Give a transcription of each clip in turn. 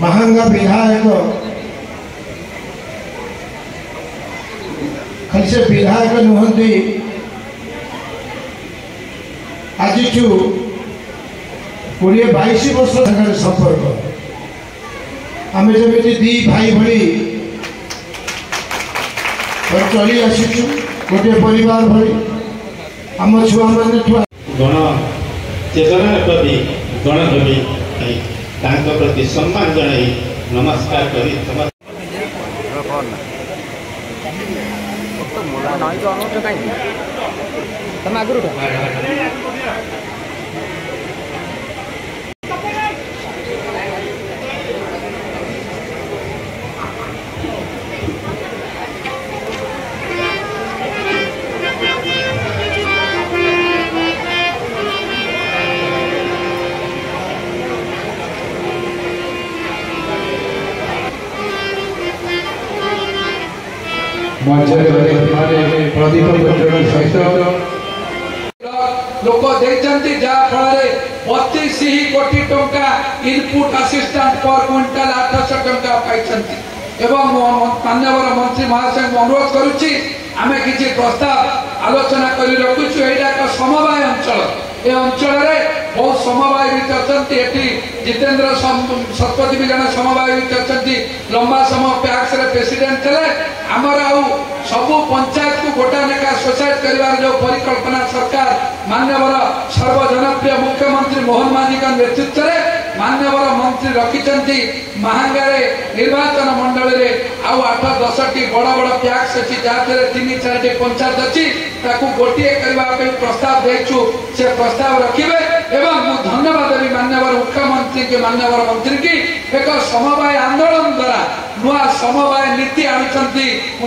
महांगा विधायक खाली से विधायक नुहति आज 20-22 वर्ष संपर्क आम जमी दी भाई भाई चली आसीचु गोटे परिवार भाई आम छुआ मैंने गण चेतना प्रति गणकवि प्रति सम्मान जन नमस्कार करी प्रदीप सहित लोक देखते जहाँफल 32 कोटी टंका इनपुट असिस्टेंट पर क्विंटाल 800 टंका पाई माननीय मंत्री महाशय अनुरोध करुच्ची आम किसी प्रस्ताव आलोचना कर रखुचु यहाँ समवाय अंचल ए अंचल बहुत समवाय अच्छा जितेंद्र शतपथी भी जन समवाय अच्छा लंबा समय पैक्स प्रेसिडेंट थे आमर आउ सबू पंचायत को गोटा लेखा सोसाइट कर जो परिकल्पना सरकार माननीय सर्वजनप्रिय मुख्यमंत्री मोहन मांझी का नेतृत्व में माननीय मंत्री रखिंट महांगारे निर्वाचन मंडल में आउ 8-10 बड़ बड़ पैक्स अच्छी जहाँ 3-4 पंचायत अच्छी गोटे करने प्रस्ताव देचु से प्रस्ताव रखिए एवं धन्यवाद देवी माननीय मुख्यमंत्री के माननीय मंत्री की एक समवाय आंदोलन द्वारा नुआ समवाय नीति आनुंट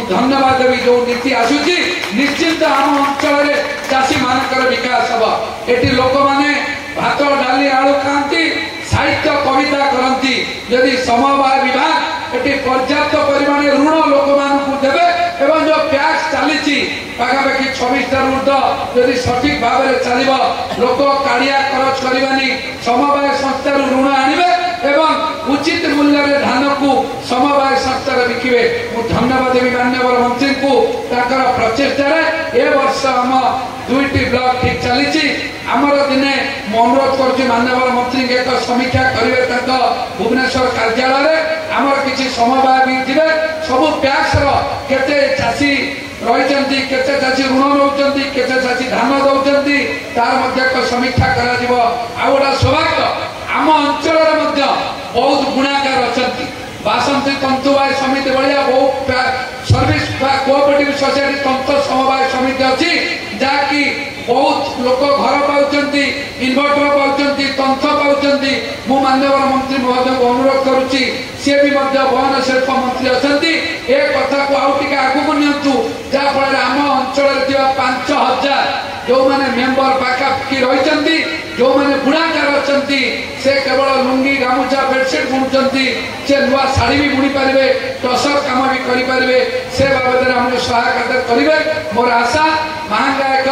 धन्यवाद देवी जो नीति आसूची निश्चिंत आम अंचल चाषी मानकर विकास हम ये लोक मैंने भात डाली आलू खाती साहित्य कविता करती यदि समवाय विभाग ये पर्याप्त परिमाण ऋण लोक मानू देवे एवं जो पैक्स चली पाखापाखि 26 ऊर्ध यदि सठिक भाव में चलो लोक काड़िया खरच करवानी समवाय संस्था ऋण आने एवं उचित मूल्य धान को समवाय संस्था बिकिबे धन्यवाद देवी माननीय मंत्री को प्रचेषार ए वर्ष आम 2टी ब्लॉक ठीक चली आमर दिने अनुरोध कर माननीय मंत्री एक समीक्षा करेंगे भुवनेश्वर कार्यालय आमर किसी समवाय भी थे सबू पैक्स केते चाषी रही केते चाषी ऋण नौ केते चाषी धान दौरान तार समीक्षा करा गोटा सौभाग्य आम अंचल बहुत गुणाकार अच्छा बासंती तंतुवाय समिति भाया बहुत सर्विस कोऑपरेटिव सोसाइटी तंत्र समवाय समिति अच्छी जहाँकि बहुत लोक घर पाँच इनवर्टर पाँच तंत्र पाँच मु माननीय मंत्री महोदय को अनुरोध करुच्ची सी भी बहन शिल्प मंत्री अच्छा ए कथा को आउ टे आगू नियंतु जहाँफल आम अंचल 5000 जो मैंने मेंबर पाखापाखि रही जो मैंने बुणाकार अच्छा से केवल लुंगी गामुछा बेडसीट बुणुंट से नुआ शाढ़ी भी बुणी पारे टसर कम भी करें से बाबद आमको सहायता करेंगे मोर आशा महांगा एक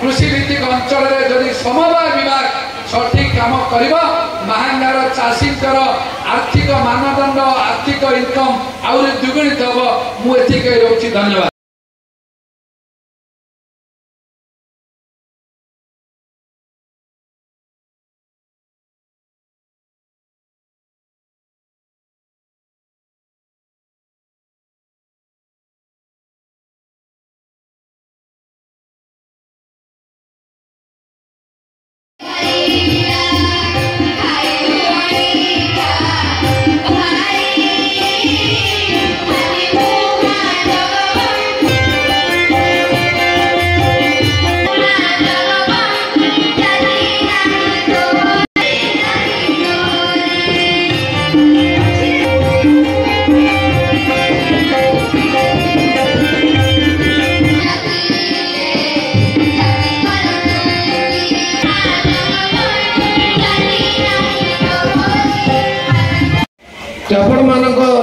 कृषि भित्तिक अंचल जदि समवाय विभाग सठिक काम कर महांगार चाषी आर्थिक मानदंड आर्थिक इनकम आउरी द्विगुणित हम मुझे रोचे धन्यवाद।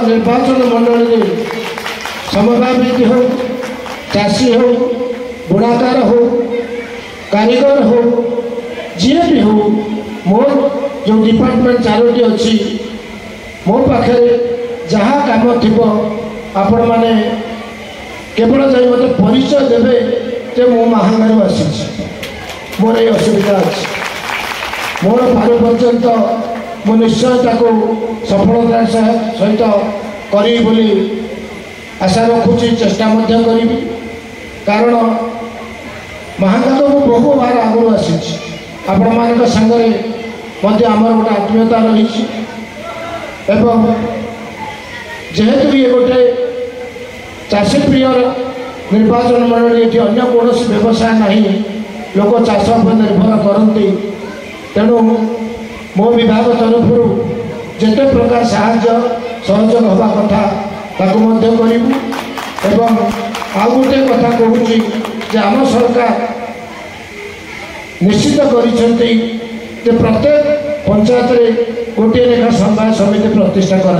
निर्वाचन मंडल समवाय व्यक्ति हो चाषी हो बुणाकार हो कारीगर हो जी भी हो मोर जो डिपार्टमेंट चारोटी अच्छी मो पाखे जहाँ काम थी आपण मैंने केवल जाई मत परिचय देवे जे मो महांगारू आसी मोर ये असुविधा अच्छी मोर पार पर्यंत मु निश्चय सफलतार सहित करी बोली आशा रखुची चेष्टा करी कारण महांगा तो बहु बार आगु आसी आपण मान सांगे आमर गोटे आत्मीयता रही जेहेतु ये गोटे चाषी प्रिय निर्वाचन मंडली ये अन्य कौन व्यवसाय नहीं लोक चाष पर निर्भर करती तेणु मो विभाग तरफ जिते प्रकार साहाय्य सहयोग हवा कथा करूँ एवं आउ गोटे कथा कहूँ आम सरकार निश्चित कर प्रत्येक पंचायत रे गोटे लेखा समवाय समिति प्रतिष्ठा कर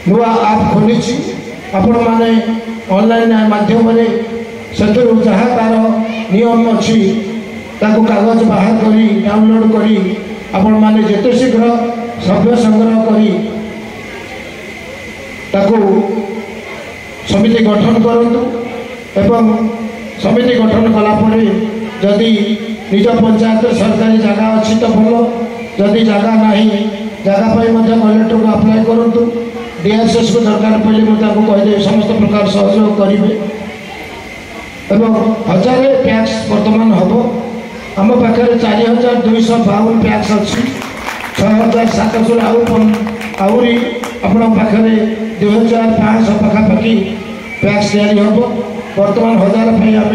नुआ आप खोली आपण मैंने ऑनलाइन माध्यम से जहाँ तार नियम अच्छी कागज बाहर करी डाउनलोड करी आपण मैंने जिते शीघ्र सभ्य संग्रह करी समिति गठन करूँ एवं समिति गठन कलापर जदि निज पंचायत सरकारी जगह अच्छी तो भल जदि जगह ना जगह कलेक्टर को अप्लाई करूँ डीएसएस को दरकार पड़े मुझे कहीदे समस्त प्रकार सहयोग करेंगे एवं 1000 पैक्स बर्तमान हम आम पाखे 4252 पैक्स अच्छी 6700 आहरी आपण पाखे 2500 पखापाखि पैक्स तैयारी हम बर्तमान 1000 आम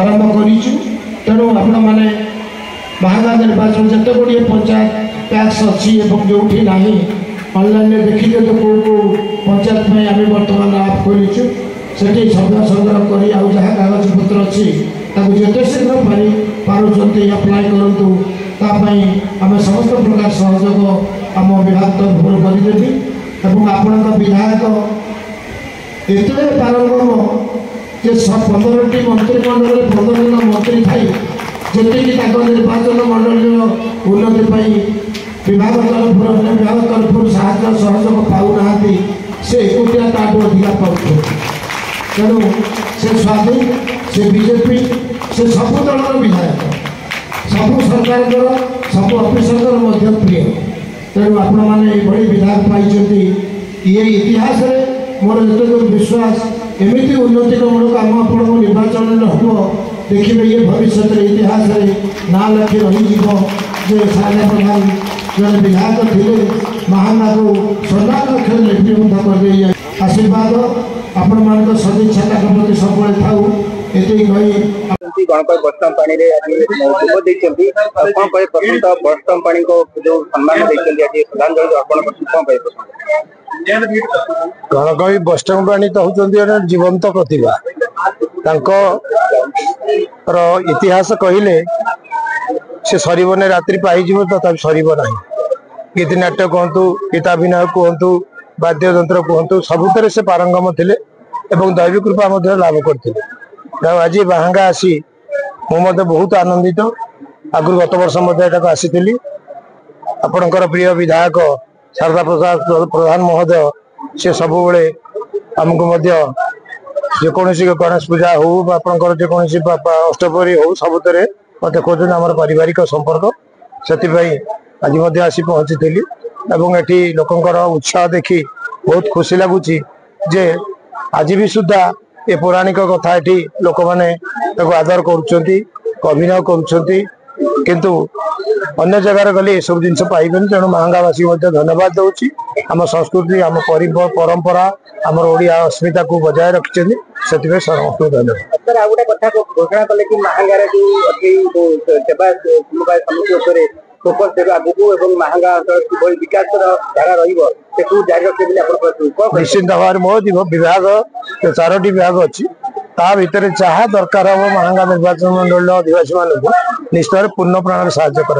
आरंभ करूँ तेणु आपण मैंने महांगा निर्वाचन जिते गुड़े पंचायत पैक्स अच्छी जो ना ऑनलाइन देखिए तो कौ पंचायत में आम बर्तमान आप खोलीचु से सभ्य संग्रह कर जहाँ कागज पत्र अच्छी जिते शीघ्र पार्टी अप्लाई करूँ आम समस्त प्रकार सहयोग आम विभाग तरफ करदेवी और आपण विधायक एत पारंगम जे 15टी मंत्रिमंडल 15 जन मंत्री थी जी निर्वाचन मंडल उन्नति विभाग तरफ अन्य विभाग तरफ साहाय्य सहयोग पाऊना से एकुटिया ताठू अधिका पाते तेणु से स्वाधीन से बीजेपी से सबु दल विधायक सबु सरकार सब अफिसर प्रिय तेणु आपण मैंने ये विधायक पाई ये इतिहास मोर जिते दूर विश्वास एमती उन्नतिमूलक आम आप निर्वाचन हम देखिए ये भविष्य इतिहास ना लिखि रही सारा प्रधान जड़े विधायक थे महांगा को सरकार लक्ष्य लिपिबद्ध कर आशीर्वाद आपण मान सदिच्छा प्रति सब थाऊ ये गणक बस्तम पानी बस्तम पानी को जो सम्मान श्रद्धांजलि अर्पण गणकवी बस्तम पानी तो हूँ जीवंत प्रतिभा इतिहास कहले से सरबने रात्रि पाई तथा सरना गीत नाट्य कहतु गीताभिनय कहतु वाद्ययंत्र कहतु सबुत से पारंगम थे दैविक कृपा लाभ करते आज बाहांगा आसी मुझे बहुत आनंदित आगु गत वर्ष आसी आपणकर प्रिय विधायक शारदा प्रसाद प्रधान महोदय से सब आमको जेकोसी गणेश पूजा हो आपंकर जेकोसी अष्टपहरी हो सबुतरे मत खोज आम पारिवारिक संपर्क से आज आसी पहुंची एटी लोकंर उत्साह देखी बहुत खुशी लगुच जे आज भी सुधा ये पौराणिक कथा ये लोक मैंने आदर करुँच किंतु अन्य जगार गले ये सब जिन पाइबे तेणु महांगावासी धन्यवाद दूसरी आम संस्कृति आम परंपरा आम ओडिया अस्मिता को बजाय रखिंट से समस्त धन्यवाद। सर आ गोटे कथा घोषणा कले कि महांगार जो सेवा समुदाय समिति फोकस देवे आगू महांगा अंचल विकास धारा रही जारी रखे निश्चित भाव मो विभाग 4टी विभाग अच्छी ता भितर जहाँ दरकार हम महांगा निर्वाचन मंडल अधिवासी मान निश्चय पूर्ण प्राण साहाय्य कर।